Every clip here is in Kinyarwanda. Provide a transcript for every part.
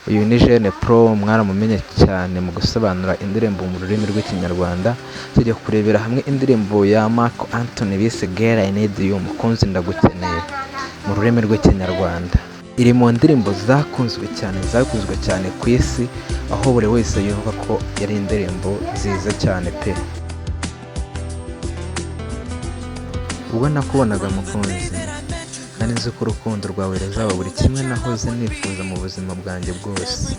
Uyu ni Jeune Pro mwaramumenye cyane mu gusobanura indirimbo mu rurimi rw'ikinyarwanda. Tujya kurebera hamwe indirimbo ya Marc Anthony bise Girl I Need You, mukunzi ndagukeneye mu rurimi rw'ikinyarwanda. Iri mu ndirimbo zakunzwe cyane ku isi, aho buri wese yumva ko yari indirimbo nziza cyane pe. Ubwo nakubonaga mukunzi, nari nzi ko urukundo rwawe ruzaba buri kimwe nahoze nifuza mu buzima bwanjye bwose.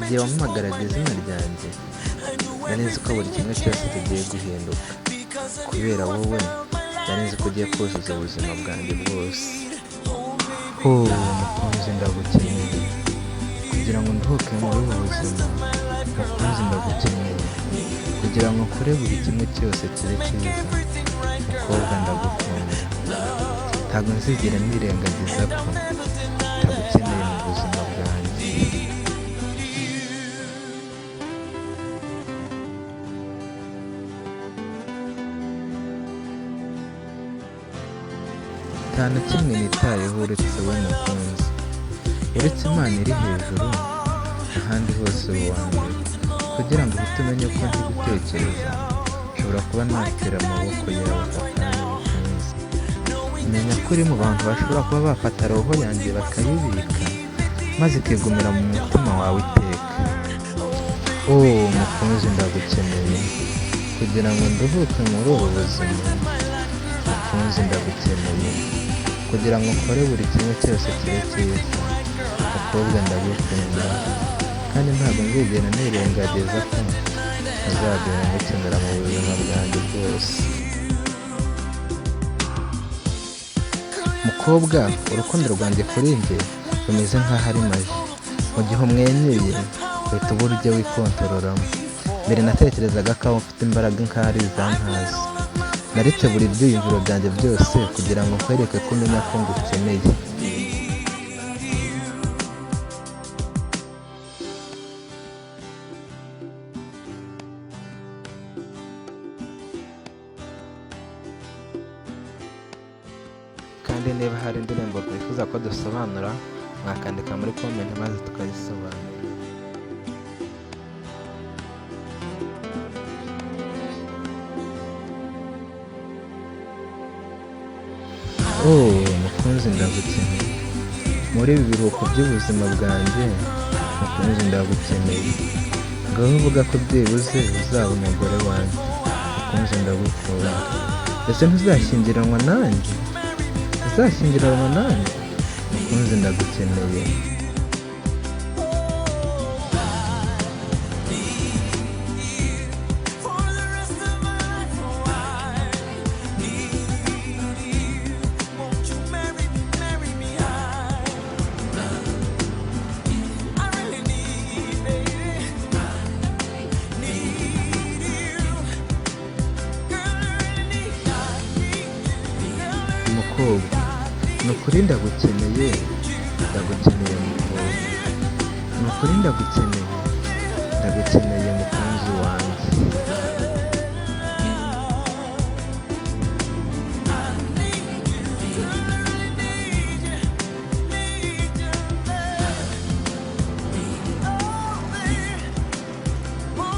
Igihe wampamagaraga izina ryanjye, nari nzi ko buri kimwe cyose kigiye guhinduka. Kubera wowe, nari nzi ko ugiye kuzuza ubuzima bwanjye bwose. Mukunzi ndagukeneye, kugira ngo nduhuke muri ubu buzima. Mukunzi ndagukeneye, kugira ngo nkore buri kimwe cyose kiri cyiza. Mukobwa ndagukunda, ntabwo nzigera nirengagiza ko ndagukeneye mu buzima bwanjye. Nta na kimwe nitayeho uretse wowe mukunzi. Uretse Imana iri hejuru, ahandi hose uri uwa mbere. Kugira ngo uhite umenye ko ndi gutekereza, nshobora kuba natera amaboko yawe akanya mukunzi. Menya ko uri mu bantu bashobora kuba bafata roho yanjye bakayibika, maze ikigumira mu mutima wawe iteka. Mukunzi ndagukeneye, kugira ngo nduhuke muri ubu buzima. Mukunzi ndagukeneye, kugira ngo nkore buri kimwe cyose kiri cyiza. Mukobwa ndagukunda, kandi ntabwo nzigera nirengagiza ko ntazagenda ngukenera mu buzima bwanjye bwose. Mukobwa, urukundo rwanjye kuri njye rumeze nk'aho ari maji. Mu gihe umwenyuye uhita ubura ujya wikontororamo. Mbere natekerezaga ko ufite imbaraga nk'aho ari izankazi. Naretse buri byiyumviro byanjye byose kugira ngo nkwereke ko umenya ko ngukeneye. Kandi niba hari indirimbo twifuza ko dusobanura, mwakandika muri comment maze tukayisobanura. Mukunzi ndagukeneye, muri ibi biruhuko by'ubuzima bwanjye. Mukunzi ndagukeneye, ngaho uvuga ko byibuze uzaba umugore wanjye. Mukunzi ndagukunda, ese ntuzashyingiranwa nanjye? Uzashyingiranwa nanjye? Mukunzi ndagukeneye. Mukobwa, ni ukuri ndagukeneye mukobwa. Ni ukuri ndagukeneye mukunzi wanjye.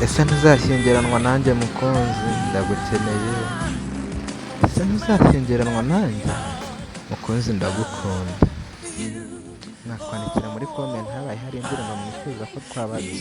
Ese ntuzashyingiranwa nanjye mukunzi? Ndagukeneye. Ese ntuzashyingiranwa nanjye? Mukunzi ndagukunda. Nakwandikira muri comment habaye hari indirimbo mwifuza ko twaba